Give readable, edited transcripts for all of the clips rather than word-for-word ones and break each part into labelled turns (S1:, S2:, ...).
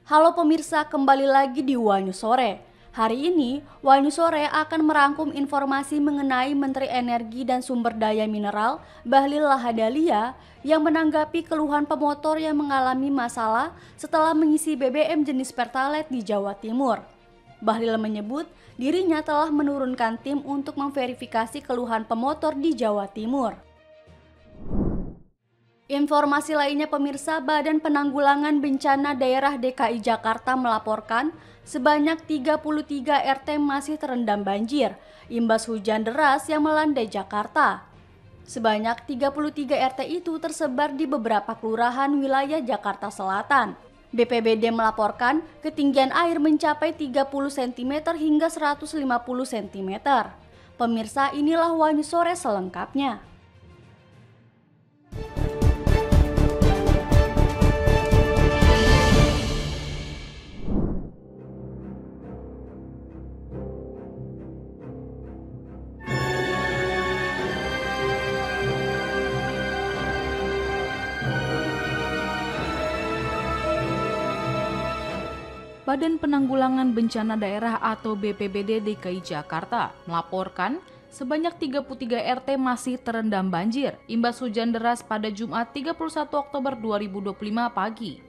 S1: Halo pemirsa, kembali lagi di Wanyu Sore. Hari ini, Wanyu Sore akan merangkum informasi mengenai Menteri Energi dan Sumber Daya Mineral Bahlil Lahadalia yang menanggapi keluhan pemotor yang mengalami masalah setelah mengisi BBM jenis Pertalite di Jawa Timur. Bahlil menyebut dirinya telah menurunkan tim untuk memverifikasi keluhan pemotor di Jawa Timur. Informasi lainnya pemirsa, Badan Penanggulangan Bencana Daerah DKI Jakarta melaporkan sebanyak 33 RT masih terendam banjir imbas hujan deras yang melandai Jakarta. Sebanyak 33 RT itu tersebar di beberapa kelurahan wilayah Jakarta Selatan. BPBD melaporkan ketinggian air mencapai 30 cm hingga 150 cm. Pemirsa, inilah Wanyu Sore selengkapnya.
S2: Badan Penanggulangan Bencana Daerah atau BPBD DKI Jakarta melaporkan sebanyak 33 RT masih terendam banjir imbas hujan deras pada Jumat 31 Oktober 2025 pagi.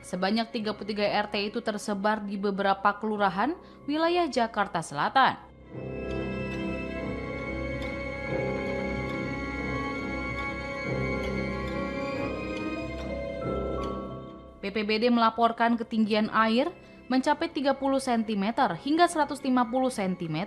S2: Sebanyak 33 RT itu tersebar di beberapa kelurahan wilayah Jakarta Selatan. BPBD melaporkan ketinggian air mencapai 30 cm hingga 150 cm.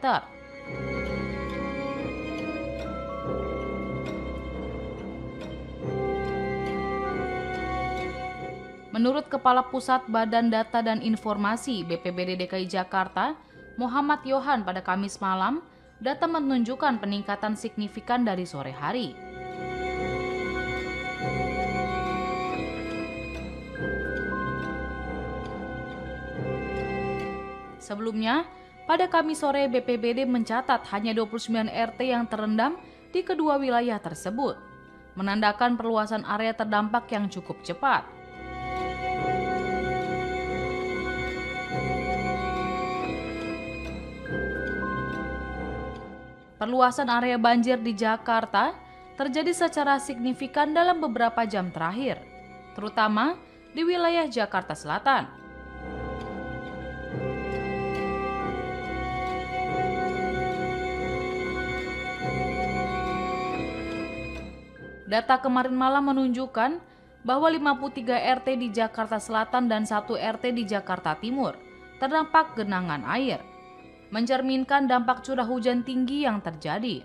S2: Menurut Kepala Pusat Badan Data dan Informasi BPBD DKI Jakarta, Muhammad Yohan, pada Kamis malam, data menunjukkan peningkatan signifikan dari sore hari. Sebelumnya, pada Kamis sore BPBD mencatat hanya 29 RT yang terendam di kedua wilayah tersebut, menandakan perluasan area terdampak yang cukup cepat. Perluasan area banjir di Jakarta terjadi secara signifikan dalam beberapa jam terakhir, terutama di wilayah Jakarta Selatan. Data kemarin malam menunjukkan bahwa 53 RT di Jakarta Selatan dan 1 RT di Jakarta Timur terdampak genangan air, mencerminkan dampak curah hujan tinggi yang terjadi.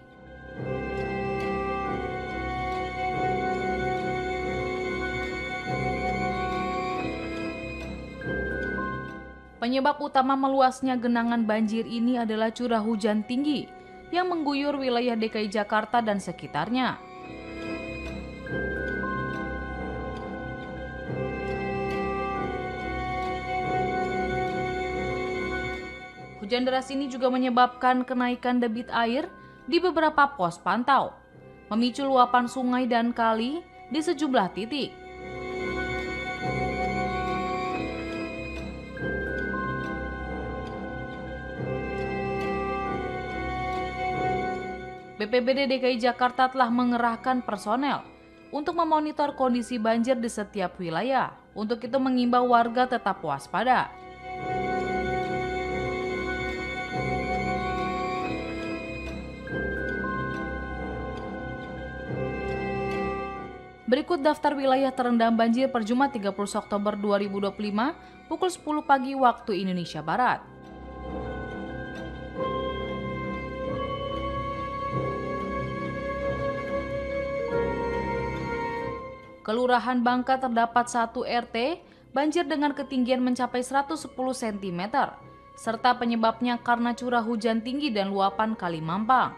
S2: Penyebab utama meluasnya genangan banjir ini adalah curah hujan tinggi yang mengguyur wilayah DKI Jakarta dan sekitarnya. Hujan deras ini juga menyebabkan kenaikan debit air di beberapa pos pantau, memicu luapan sungai dan kali di sejumlah titik. BPBD DKI Jakarta telah mengerahkan personel untuk memonitor kondisi banjir di setiap wilayah. Untuk itu mengimbau warga tetap waspada. Berikut daftar wilayah terendam banjir per Jumat 30 Oktober 2025 pukul 10 pagi waktu Indonesia Barat. Kelurahan Bangka terdapat 1 RT banjir dengan ketinggian mencapai 110 cm, serta penyebabnya karena curah hujan tinggi dan luapan Kali Mampang.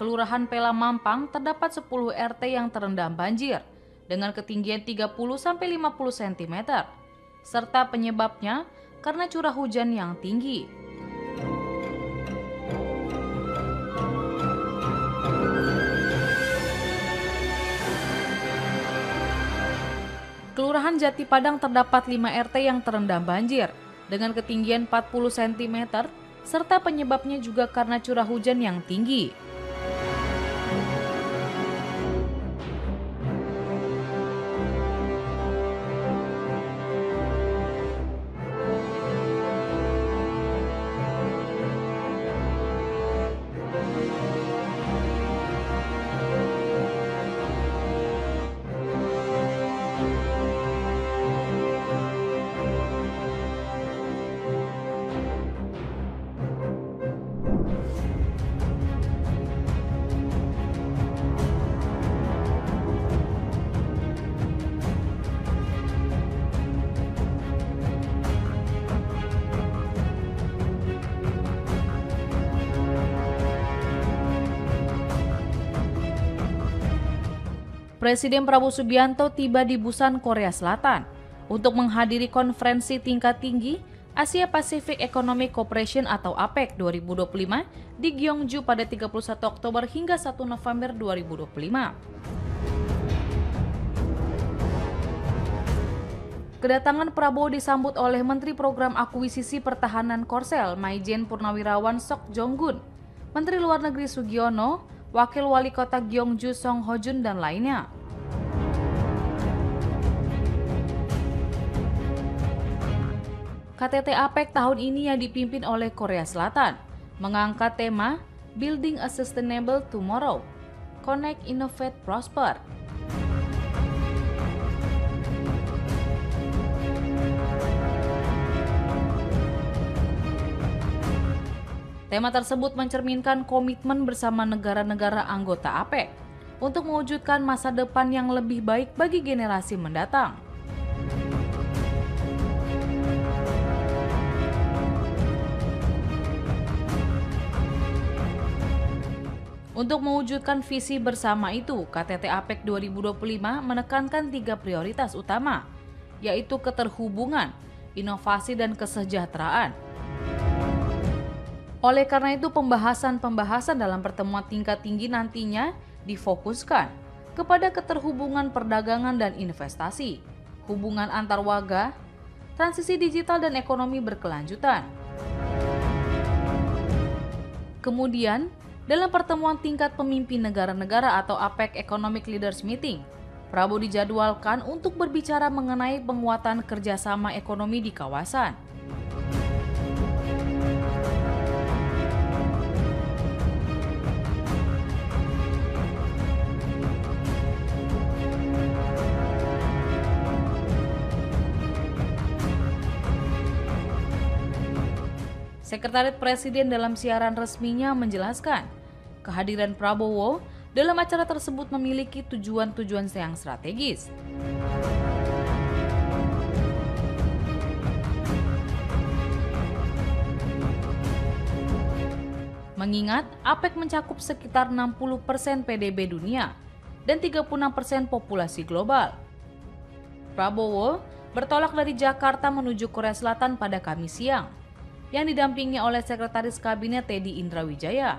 S2: Kelurahan Pela Mampang terdapat 10 RT yang terendam banjir dengan ketinggian 30-50 cm, serta penyebabnya karena curah hujan yang tinggi. Kelurahan Jati Padang terdapat 5 RT yang terendam banjir dengan ketinggian 40 cm, serta penyebabnya juga karena curah hujan yang tinggi. Presiden Prabowo Subianto tiba di Busan, Korea Selatan untuk menghadiri konferensi tingkat tinggi Asia Pacific Economic Cooperation atau APEC 2025 di Gyeongju pada 31 Oktober hingga 1 November 2025. Kedatangan Prabowo disambut oleh Menteri Program Akuisisi Pertahanan Korsel Maijen Purnawirawan Sok Jonggun, Menteri Luar Negeri Sugiono, Wakil Wali Kota Gyeongju Song Hojun, dan lainnya. KTT APEC tahun ini yang dipimpin oleh Korea Selatan mengangkat tema Building a Sustainable Tomorrow, Connect, Innovate, Prosper. Tema tersebut mencerminkan komitmen bersama negara-negara anggota APEC untuk mewujudkan masa depan yang lebih baik bagi generasi mendatang. Untuk mewujudkan visi bersama itu, KTT APEC 2025 menekankan 3 prioritas utama, yaitu keterhubungan, inovasi, dan kesejahteraan. Oleh karena itu, pembahasan dalam pertemuan tingkat tinggi nantinya difokuskan kepada keterhubungan perdagangan dan investasi, hubungan antar warga, transisi digital, dan ekonomi berkelanjutan. Kemudian, dalam pertemuan tingkat pemimpin negara-negara atau APEC Economic Leaders Meeting, Prabowo dijadwalkan untuk berbicara mengenai penguatan kerjasama ekonomi di kawasan. Sekretariat Presiden dalam siaran resminya menjelaskan, kehadiran Prabowo dalam acara tersebut memiliki tujuan-tujuan yang strategis. Mengingat APEC mencakup sekitar 60% PDB dunia dan 36% populasi global. Prabowo bertolak dari Jakarta menuju Korea Selatan pada Kamis siang, yang didampingi oleh Sekretaris Kabinet Teddy Indrawijaya.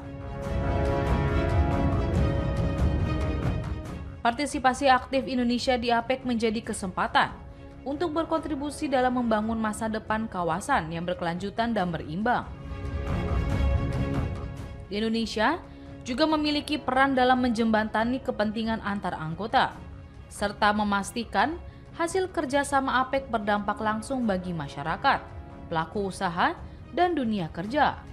S2: Partisipasi aktif Indonesia di APEC menjadi kesempatan untuk berkontribusi dalam membangun masa depan kawasan yang berkelanjutan dan berimbang. Indonesia juga memiliki peran dalam menjembatani kepentingan antar anggota, serta memastikan hasil kerjasama APEC berdampak langsung bagi masyarakat, pelaku usaha, dan dunia kerja.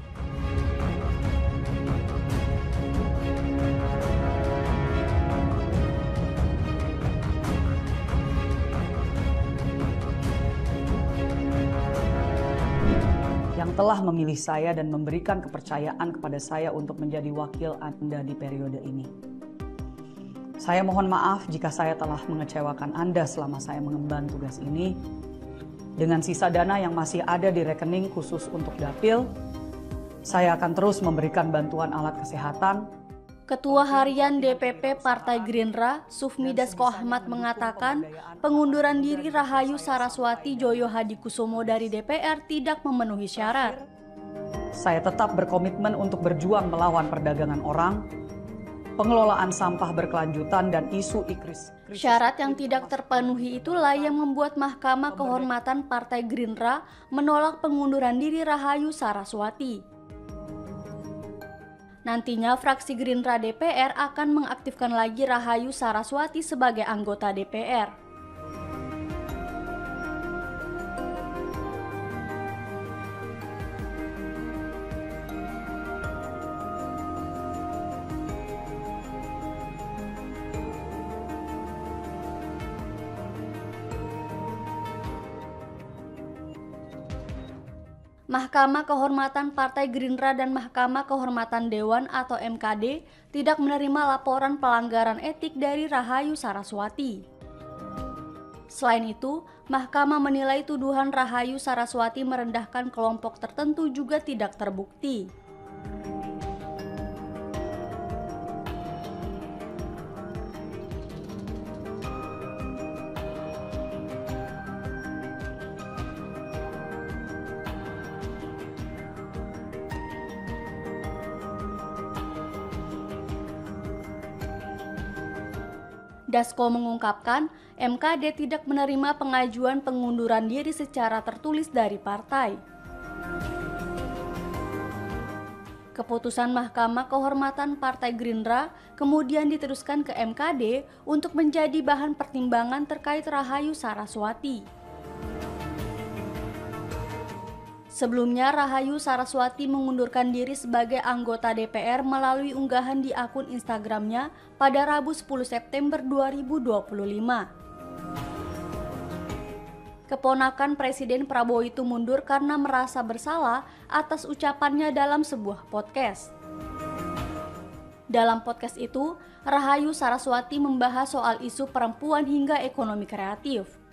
S3: Yang telah memilih saya dan memberikan kepercayaan kepada saya untuk menjadi wakil Anda di periode ini. Saya mohon maaf jika saya telah mengecewakan Anda selama saya mengemban tugas ini. Dengan sisa dana yang masih ada di rekening khusus untuk dapil, saya akan terus memberikan bantuan alat kesehatan,
S1: Ketua Harian DPP Partai Gerindra, Sufmi Dasko Ahmad mengatakan pengunduran diri Rahayu Saraswati Joyo Hadikusumo dari DPR tidak memenuhi syarat.
S3: Saya tetap berkomitmen untuk berjuang melawan perdagangan orang, pengelolaan sampah berkelanjutan, dan isu krisis.
S1: Syarat yang tidak terpenuhi itulah yang membuat Mahkamah Kehormatan Partai Gerindra menolak pengunduran diri Rahayu Saraswati. Nantinya fraksi Gerindra DPR akan mengaktifkan lagi Rahayu Saraswati sebagai anggota DPR. Mahkamah Kehormatan Partai Gerindra dan Mahkamah Kehormatan Dewan atau MKD tidak menerima laporan pelanggaran etik dari Rahayu Saraswati. Selain itu, Mahkamah menilai tuduhan Rahayu Saraswati merendahkan kelompok tertentu juga tidak terbukti. Dasko mengungkapkan, MKD tidak menerima pengajuan pengunduran diri secara tertulis dari partai. Keputusan Mahkamah Kehormatan Partai Gerindra kemudian diteruskan ke MKD untuk menjadi bahan pertimbangan terkait Rahayu Saraswati. Sebelumnya, Rahayu Saraswati mengundurkan diri sebagai anggota DPR melalui unggahan di akun Instagramnya pada Rabu 10 September 2025. Keponakan Presiden Prabowo itu mundur karena merasa bersalah atas ucapannya dalam sebuah podcast. Dalam podcast itu, Rahayu Saraswati membahas soal isu perempuan hingga ekonomi kreatif.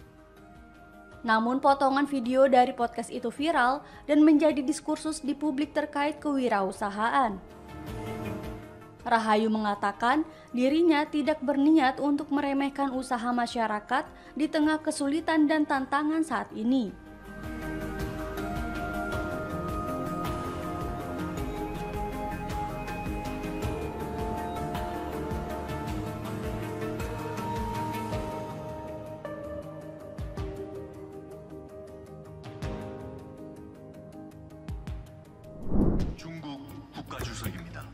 S1: Namun potongan video dari podcast itu viral dan menjadi diskursus di publik terkait kewirausahaan. Rahayu mengatakan dirinya tidak berniat untuk meremehkan usaha masyarakat di tengah kesulitan dan tantangan saat ini.
S4: 중국 국가주석입니다.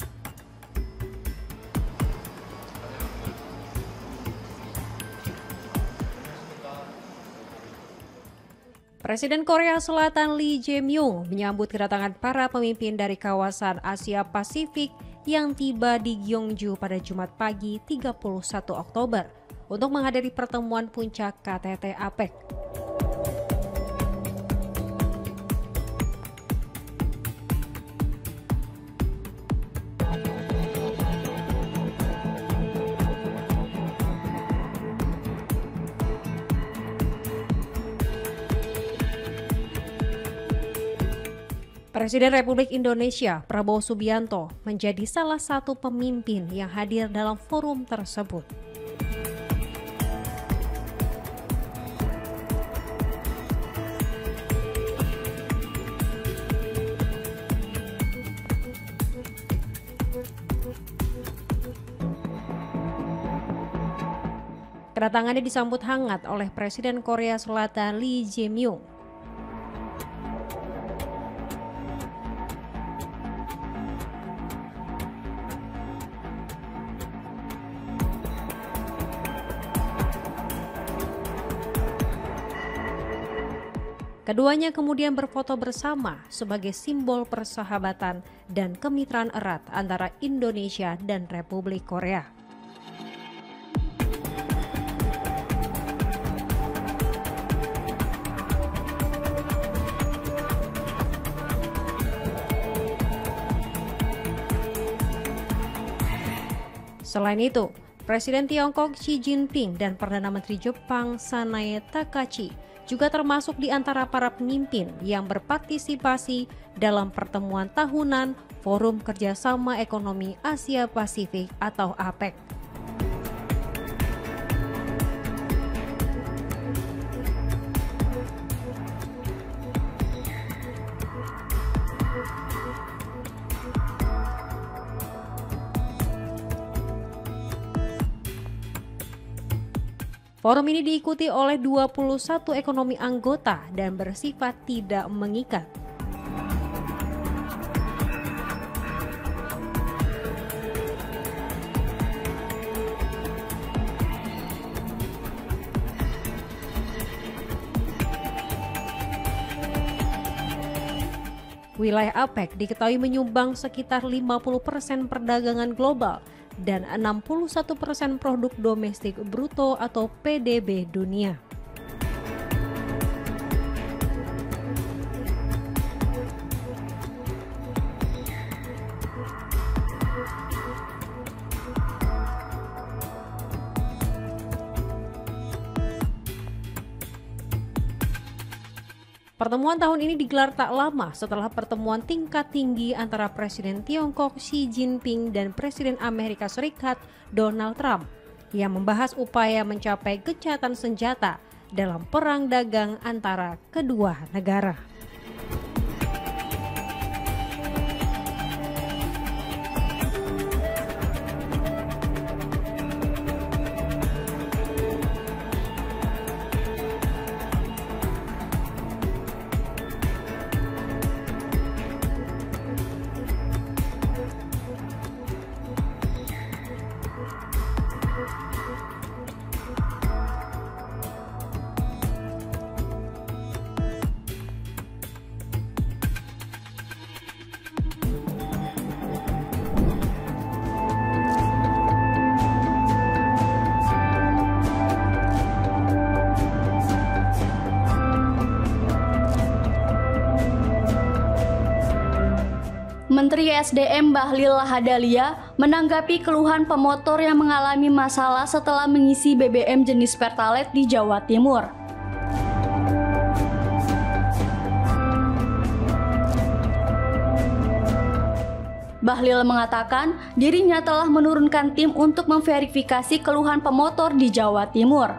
S5: Presiden Korea Selatan Lee Jae-myung menyambut kedatangan para pemimpin dari kawasan Asia Pasifik yang tiba di Gyeongju pada Jumat pagi 31 Oktober untuk menghadiri pertemuan puncak KTT APEC. Presiden Republik Indonesia Prabowo Subianto menjadi salah satu pemimpin yang hadir dalam forum tersebut. Kedatangannya disambut hangat oleh Presiden Korea Selatan Lee Jae-myung. Keduanya kemudian berfoto bersama sebagai simbol persahabatan dan kemitraan erat antara Indonesia dan Republik Korea. Selain itu, Presiden Tiongkok Xi Jinping dan Perdana Menteri Jepang Sanae Takahashi juga termasuk di antara para pemimpin yang berpartisipasi dalam pertemuan tahunan Forum Kerjasama Ekonomi Asia Pasifik atau APEC. Forum ini diikuti oleh 21 ekonomi anggota dan bersifat tidak mengikat. Wilayah APEC diketahui menyumbang sekitar 50% perdagangan global dan 61% produk domestik bruto atau PDB dunia. Pertemuan tahun ini digelar tak lama setelah pertemuan tingkat tinggi antara Presiden Tiongkok Xi Jinping dan Presiden Amerika Serikat Donald Trump yang membahas upaya mencapai gencatan senjata dalam perang dagang antara kedua negara.
S1: Menteri SDM Bahlil Lahadalia menanggapi keluhan pemotor yang mengalami masalah setelah mengisi BBM jenis Pertalite di Jawa Timur. Bahlil mengatakan dirinya telah menurunkan tim untuk memverifikasi keluhan pemotor di Jawa Timur.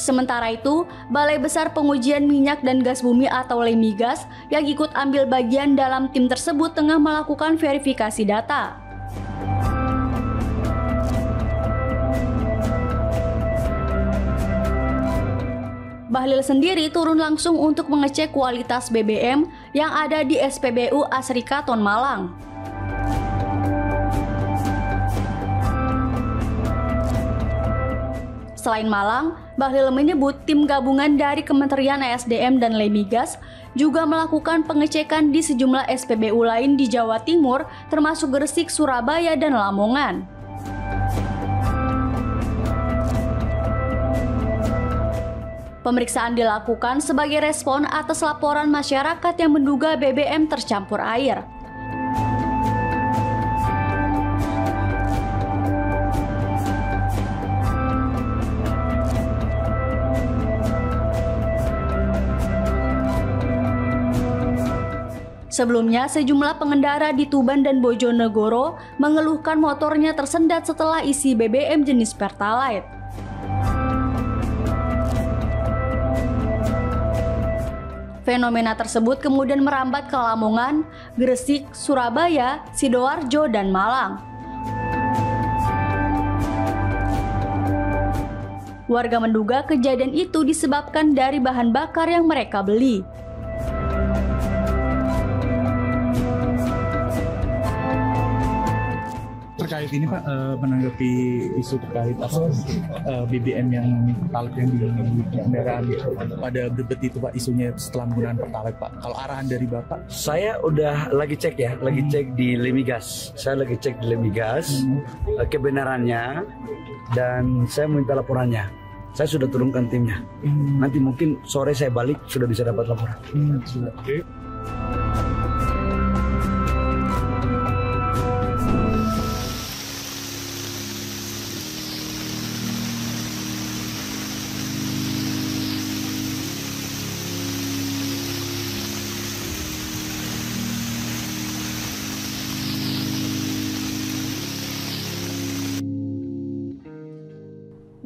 S1: Sementara itu, Balai Besar Pengujian Minyak dan Gas Bumi atau LEMIGAS yang ikut ambil bagian dalam tim tersebut tengah melakukan verifikasi data. Bahlil sendiri turun langsung untuk mengecek kualitas BBM yang ada di SPBU Asrikaton Malang. Selain Malang, Bahlil menyebut tim gabungan dari Kementerian ESDM dan LEMIGAS juga melakukan pengecekan di sejumlah SPBU lain di Jawa Timur, termasuk Gresik, Surabaya, dan Lamongan. Pemeriksaan dilakukan sebagai respon atas laporan masyarakat yang menduga BBM tercampur air. Sebelumnya, sejumlah pengendara di Tuban dan Bojonegoro mengeluhkan motornya tersendat setelah isi BBM jenis Pertalite. Fenomena tersebut kemudian merambat ke Lamongan, Gresik, Surabaya, Sidoarjo, dan Malang. Warga menduga kejadian itu disebabkan dari bahan bakar yang mereka beli.
S6: Terkait ini Pak, menanggapi isu terkait BBM yang Pertalite yang di kendaraan pada berbet itu Pak, isunya setelah menggunakan Pertalite Pak, kalau arahan dari Bapak?
S7: Saya udah lagi cek ya, lagi cek di LEMIGAS. Saya lagi cek di LEMIGAS kebenarannya dan saya minta laporannya. Saya sudah turunkan timnya. Nanti mungkin sore saya balik sudah bisa dapat laporan.
S6: Oke.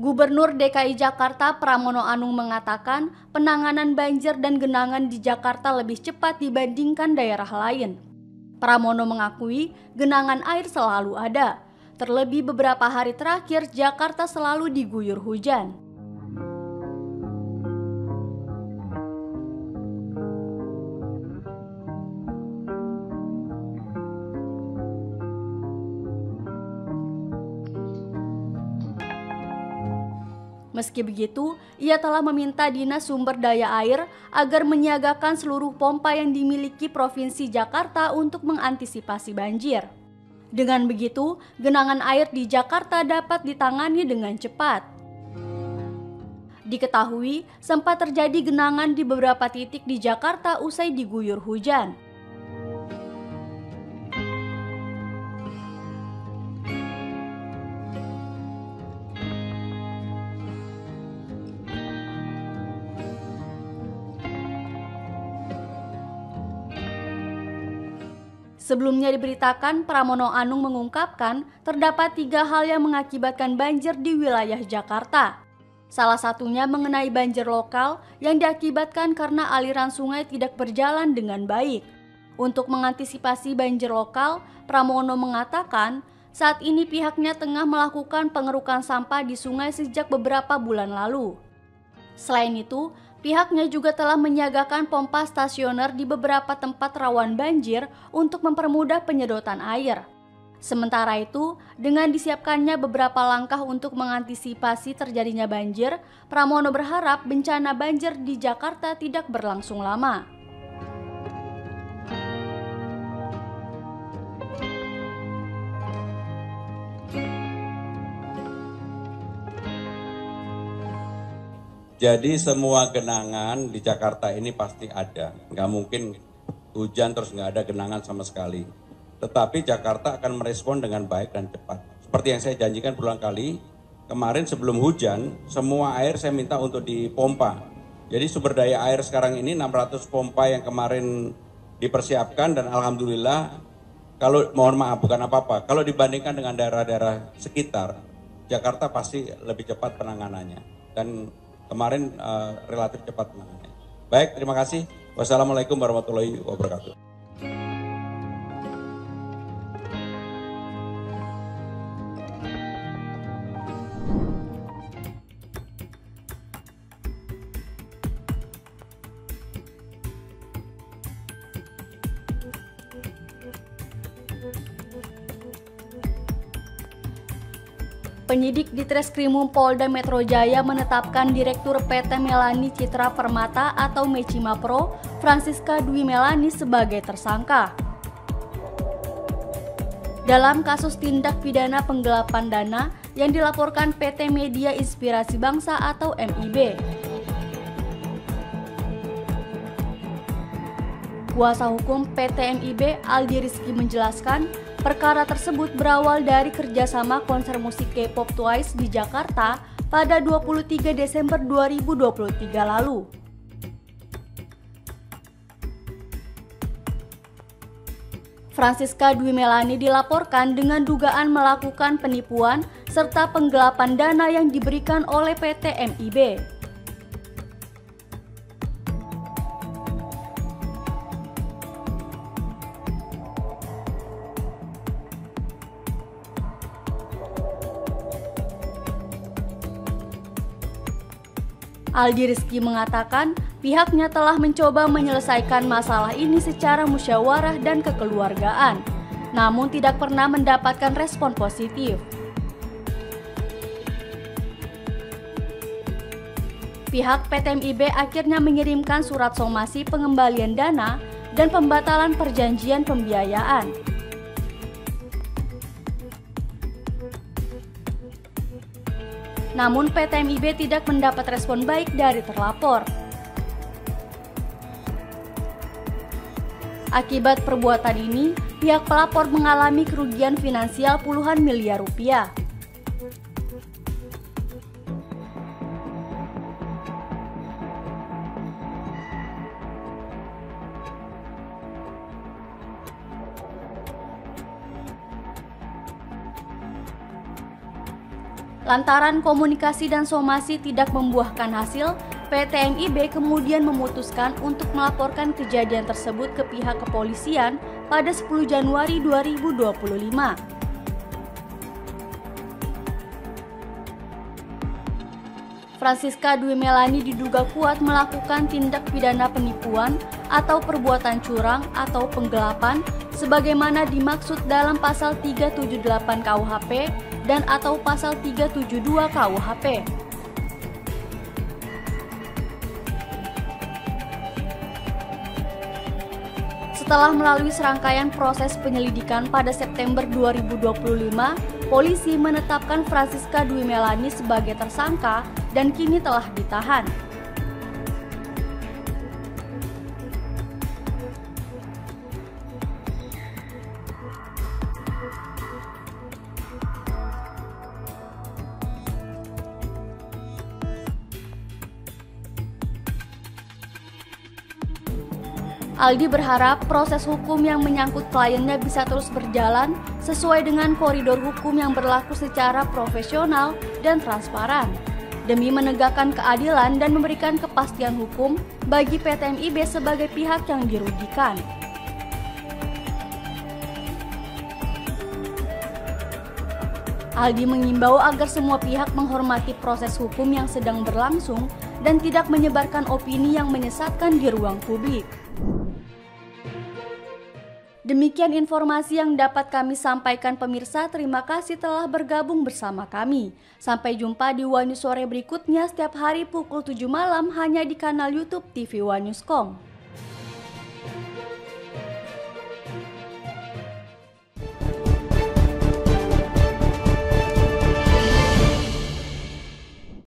S1: Gubernur DKI Jakarta Pramono Anung mengatakan penanganan banjir dan genangan di Jakarta lebih cepat dibandingkan daerah lain. Pramono mengakui genangan air selalu ada, terlebih beberapa hari terakhir Jakarta selalu diguyur hujan. Meski begitu, ia telah meminta Dinas Sumber Daya Air agar menyiagakan seluruh pompa yang dimiliki Provinsi Jakarta untuk mengantisipasi banjir. Dengan begitu, genangan air di Jakarta dapat ditangani dengan cepat. Diketahui, sempat terjadi genangan di beberapa titik di Jakarta usai diguyur hujan. Sebelumnya diberitakan, Pramono Anung mengungkapkan terdapat 3 hal yang mengakibatkan banjir di wilayah Jakarta. Salah satunya mengenai banjir lokal yang diakibatkan karena aliran sungai tidak berjalan dengan baik. Untuk mengantisipasi banjir lokal, Pramono mengatakan saat ini pihaknya tengah melakukan pengerukan sampah di sungai sejak beberapa bulan lalu. Selain itu, pihaknya juga telah menyiagakan pompa stasioner di beberapa tempat rawan banjir untuk mempermudah penyedotan air. Sementara itu, dengan disiapkannya beberapa langkah untuk mengantisipasi terjadinya banjir, Pramono berharap bencana banjir di Jakarta tidak berlangsung lama.
S8: Jadi semua genangan di Jakarta ini pasti ada. Nggak mungkin hujan terus nggak ada genangan sama sekali. Tetapi Jakarta akan merespon dengan baik dan cepat. Seperti yang saya janjikan berulang kali, kemarin sebelum hujan, semua air saya minta untuk dipompa. Jadi sumber daya air sekarang ini 600 pompa yang kemarin dipersiapkan dan alhamdulillah, kalau mohon maaf bukan apa-apa, kalau dibandingkan dengan daerah-daerah sekitar, Jakarta pasti lebih cepat penanganannya. Dan kemarin relatif cepat penanganannya. Baik, terima kasih. Wassalamualaikum warahmatullahi wabarakatuh.
S1: Penyidik di Treskrimum Polda Metro Jaya menetapkan Direktur PT Melani Citra Permata atau Mecima Pro, Francisca Dwi Melani sebagai tersangka. Dalam kasus tindak pidana penggelapan dana yang dilaporkan PT Media Inspirasi Bangsa atau MIB. Kuasa hukum PT MIB Aldi Rizky menjelaskan, perkara tersebut berawal dari kerjasama konser musik K-pop Twice di Jakarta pada 23 Desember 2023 lalu. Francisca Dwi Melani dilaporkan dengan dugaan melakukan penipuan serta penggelapan dana yang diberikan oleh PT MIB. Aldi Rizky mengatakan pihaknya telah mencoba menyelesaikan masalah ini secara musyawarah dan kekeluargaan, namun tidak pernah mendapatkan respon positif. Pihak PT MIB akhirnya mengirimkan surat somasi pengembalian dana dan pembatalan perjanjian pembiayaan. Namun PT MIB tidak mendapat respon baik dari terlapor. Akibat perbuatan ini, pihak pelapor mengalami kerugian finansial puluhan miliar rupiah. Lantaran komunikasi dan somasi tidak membuahkan hasil, PT MIB kemudian memutuskan untuk melaporkan kejadian tersebut ke pihak kepolisian pada 10 Januari 2025. Francisca Dwi Melani diduga kuat melakukan tindak pidana penipuan atau perbuatan curang atau penggelapan sebagaimana dimaksud dalam pasal 378 KUHP dan atau pasal 372 KUHP. Setelah melalui serangkaian proses penyelidikan pada September 2025, polisi menetapkan Francisca Dwi Melani sebagai tersangka dan kini telah ditahan. Aldi berharap proses hukum yang menyangkut kliennya bisa terus berjalan sesuai dengan koridor hukum yang berlaku secara profesional dan transparan, demi menegakkan keadilan dan memberikan kepastian hukum bagi PT MIB sebagai pihak yang dirugikan. Aldi mengimbau agar semua pihak menghormati proses hukum yang sedang berlangsung dan tidak menyebarkan opini yang menyesatkan di ruang publik. Demikian informasi yang dapat kami sampaikan pemirsa, terima kasih telah bergabung bersama kami. Sampai jumpa di One News sore berikutnya setiap hari pukul 7 malam hanya di kanal YouTube TV One News.com.